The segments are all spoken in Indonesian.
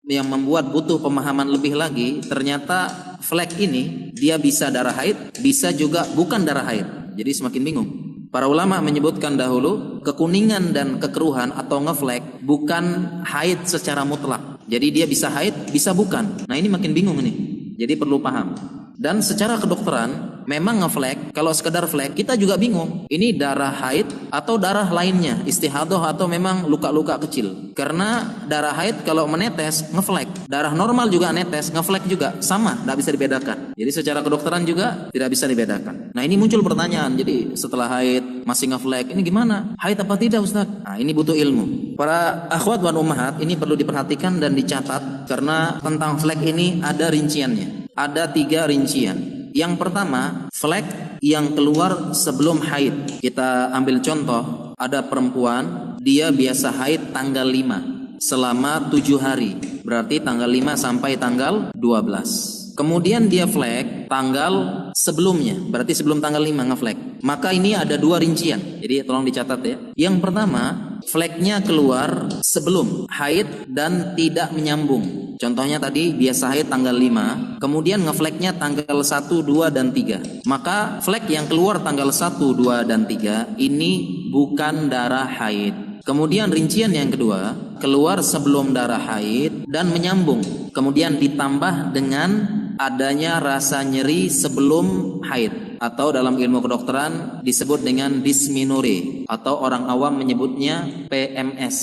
yang membuat butuh pemahaman lebih lagi, ternyata flek ini dia bisa darah haid, bisa juga bukan darah haid. Jadi semakin bingung. Para ulama menyebutkan dahulu kekuningan dan kekeruhan atau ngeflek bukan haid secara mutlak. Jadi dia bisa haid, bisa bukan. Nah ini makin bingung nih. Jadi perlu paham. Dan secara kedokteran memang ngeflek, kalau sekedar flek kita juga bingung. Ini darah haid atau darah lainnya, istihadah atau memang luka-luka kecil. Karena darah haid kalau menetes ngeflek, darah normal juga netes ngeflek juga, sama, tidak bisa dibedakan. Jadi secara kedokteran juga tidak bisa dibedakan. Nah ini muncul pertanyaan, jadi setelah haid masih ngeflek, ini gimana? Haid apa tidak Ustaz? Nah ini butuh ilmu. Para akhwat wan ummahat ini perlu diperhatikan dan dicatat, karena tentang flek ini ada rinciannya. Ada 3 rincian. Yang pertama, flek yang keluar sebelum haid. Kita ambil contoh, ada perempuan, dia biasa haid tanggal 5 selama 7 hari. Berarti tanggal 5 sampai tanggal 12. Kemudian dia flek tanggal sebelumnya, berarti sebelum tanggal 5 ngeflek. Maka ini ada 2 rincian. Jadi tolong dicatat ya. Yang pertama, fleknya keluar sebelum haid dan tidak menyambung. Contohnya tadi biasa haid tanggal 5, kemudian ngefleknya tanggal 1, 2, dan 3. Maka flek yang keluar tanggal 1, 2, dan 3 ini bukan darah haid. Kemudian rincian yang kedua, keluar sebelum darah haid dan menyambung. Kemudian ditambah dengan adanya rasa nyeri sebelum haid, atau dalam ilmu kedokteran disebut dengan dysmenorrhea, atau orang awam menyebutnya PMS,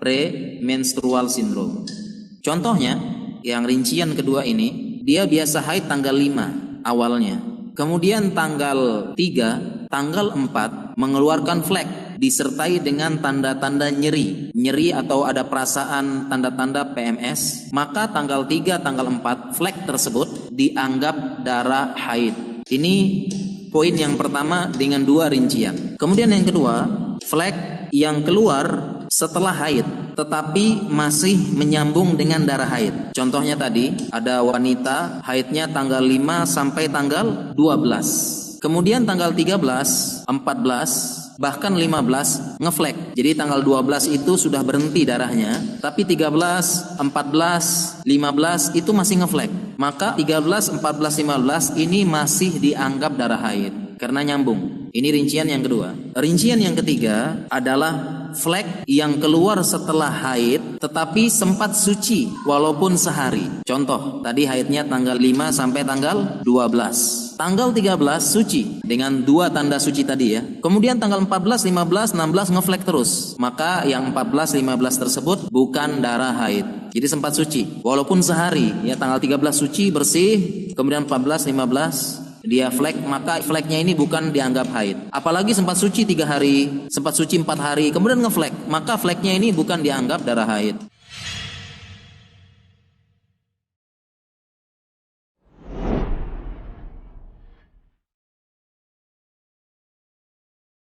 premenstrual syndrome. Contohnya, yang rincian kedua ini, dia biasa haid tanggal 5 awalnya. Kemudian tanggal 3, tanggal 4 mengeluarkan flek disertai dengan tanda-tanda nyeri atau ada perasaan tanda-tanda PMS. Maka tanggal 3, tanggal 4 flek tersebut dianggap darah haid. Ini poin yang pertama dengan 2 rincian. Kemudian yang kedua, flek yang keluar setelah haid tetapi masih menyambung dengan darah haid. Contohnya tadi ada wanita haidnya tanggal 5 sampai tanggal 12. Kemudian tanggal 13, 14, bahkan 15 ngeflek. Jadi tanggal 12 itu sudah berhenti darahnya, tapi 13, 14, 15 itu masih ngeflek. Maka 13, 14, 15 ini masih dianggap darah haid karena nyambung. Ini rincian yang kedua. Rincian yang ketiga adalah flek yang keluar setelah haid tetapi sempat suci walaupun sehari. Contoh, tadi haidnya tanggal 5 sampai tanggal 12. Tanggal 13 suci dengan 2 tanda suci tadi ya. Kemudian tanggal 14, 15, 16 ngeflek terus. Maka yang 14, 15 tersebut bukan darah haid. Jadi sempat suci walaupun sehari ya, tanggal 13 suci bersih, kemudian 14, 15 dia flek, maka fleknya ini bukan dianggap haid. Apalagi sempat suci 3 hari, sempat suci 4 hari, kemudian ngeflek, maka fleknya ini bukan dianggap darah haid.